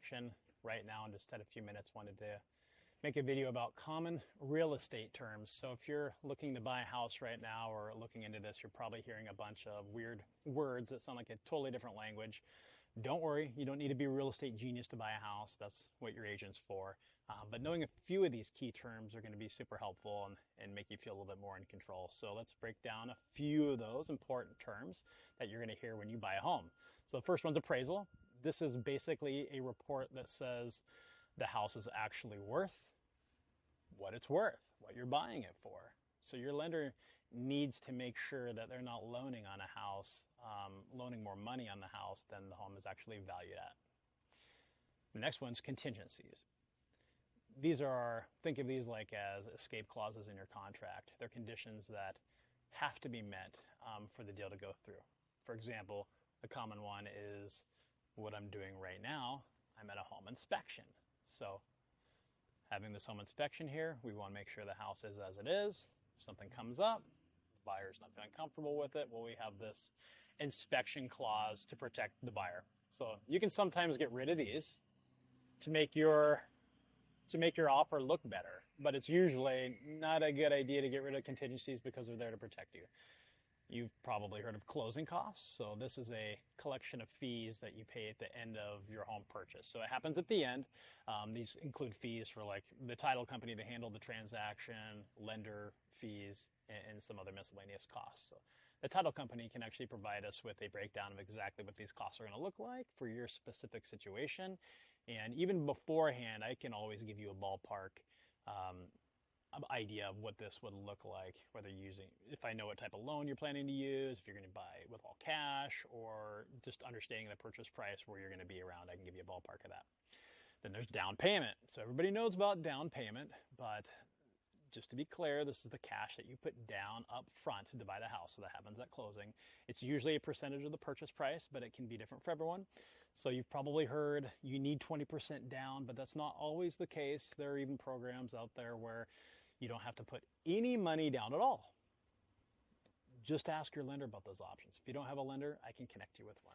inspection right now and just had a few minutes, wanted to make a video about common real estate terms. So if you're looking to buy a house right now or looking into this, you're probably hearing a bunch of weird words that sound like a totally different language. Don't worry, you don't need to be a real estate genius to buy a house. That's what your agent's for. But knowing a few of these key terms are going to be super helpful and make you feel a little bit more in control. So let's break down a few of those important terms that you're going to hear when you buy a home. So the first one's appraisal. This is basically a report that says the house is actually worth what it's worth, what you're buying it for. So your lender needs to make sure that they're not loaning on a house, loaning more money on the house than the home is actually valued at. The next one's contingencies. These are, think of these like as escape clauses in your contract. They're conditions that have to be met for the deal to go through. For example, a common one is what I'm doing right now. I'm at a home inspection. So having this home inspection here, we want to make sure the house is as it is. If something comes up, the buyer's not feeling comfortable with it, well, we have this inspection clause to protect the buyer. So you can sometimes get rid of these to make your offer look better, but it's usually not a good idea to get rid of contingencies because they're there to protect you. You've probably heard of closing costs. So this is a collection of fees that you pay at the end of your home purchase. So it happens at the end. These include fees for like the title company to handle the transaction, lender fees, and some other miscellaneous costs. So the title company can actually provide us with a breakdown of exactly what these costs are going to look like for your specific situation. And even beforehand, I can always give you a ballpark idea of what this would look like, whether if I know what type of loan you're planning to use, if you're going to buy with all cash, or just understanding the purchase price where you're going to be around, I can give you a ballpark of that. Then there's down payment. So everybody knows about down payment, but just to be clear, this is the cash that you put down up front to buy the house. So that happens at closing. It's usually a percentage of the purchase price, but it can be different for everyone. So you've probably heard you need 20% down, but that's not always the case. There are even programs out there where you don't have to put any money down at all. Just ask your lender about those options. If you don't have a lender, I can connect you with one.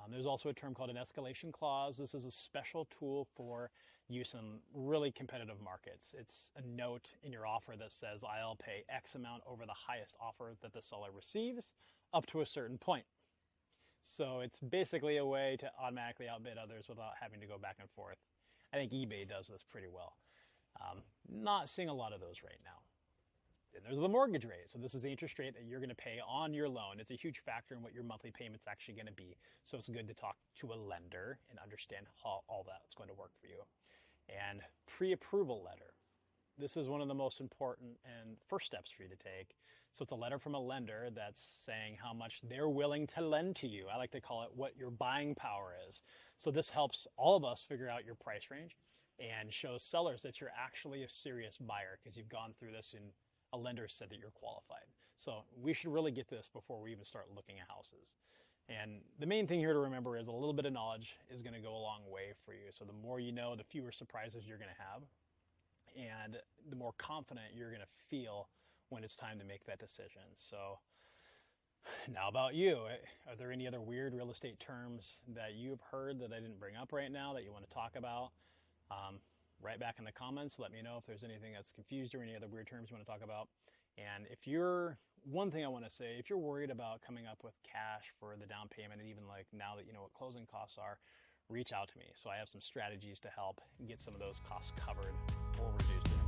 There's also a term called an escalation clause. This is a special tool for use in really competitive markets. It's a note in your offer that says, I'll pay X amount over the highest offer that the seller receives up to a certain point. So it's basically a way to automatically outbid others without having to go back and forth. I think eBay does this pretty well. Not seeing a lot of those right now. Then there's the mortgage rate. So this is the interest rate that you're going to pay on your loan. It's a huge factor in what your monthly payment's actually going to be. So it's good to talk to a lender and understand how all that's going to work for you. And pre-approval letter. This is one of the most important and first steps for you to take. So it's a letter from a lender that's saying how much they're willing to lend to you. I like to call it what your buying power is. So this helps all of us figure out your price range and shows sellers that you're actually a serious buyer because you've gone through this and a lender said that you're qualified. So we should really get this before we even start looking at houses. And the main thing here to remember is a little bit of knowledge is going to go a long way for you. So the more you know, the fewer surprises you're going to have, and the more confident you're going to feel when it's time to make that decision. So now about you, are there any other weird real estate terms that you've heard that I didn't bring up right now that you want to talk about? Write back in the comments. Let me know if there's anything that's confused or any other weird terms you want to talk about. And one thing I want to say, if you're worried about coming up with cash for the down payment, and even like now that you know what closing costs are, reach out to me. So I have some strategies to help get some of those costs covered or reduced.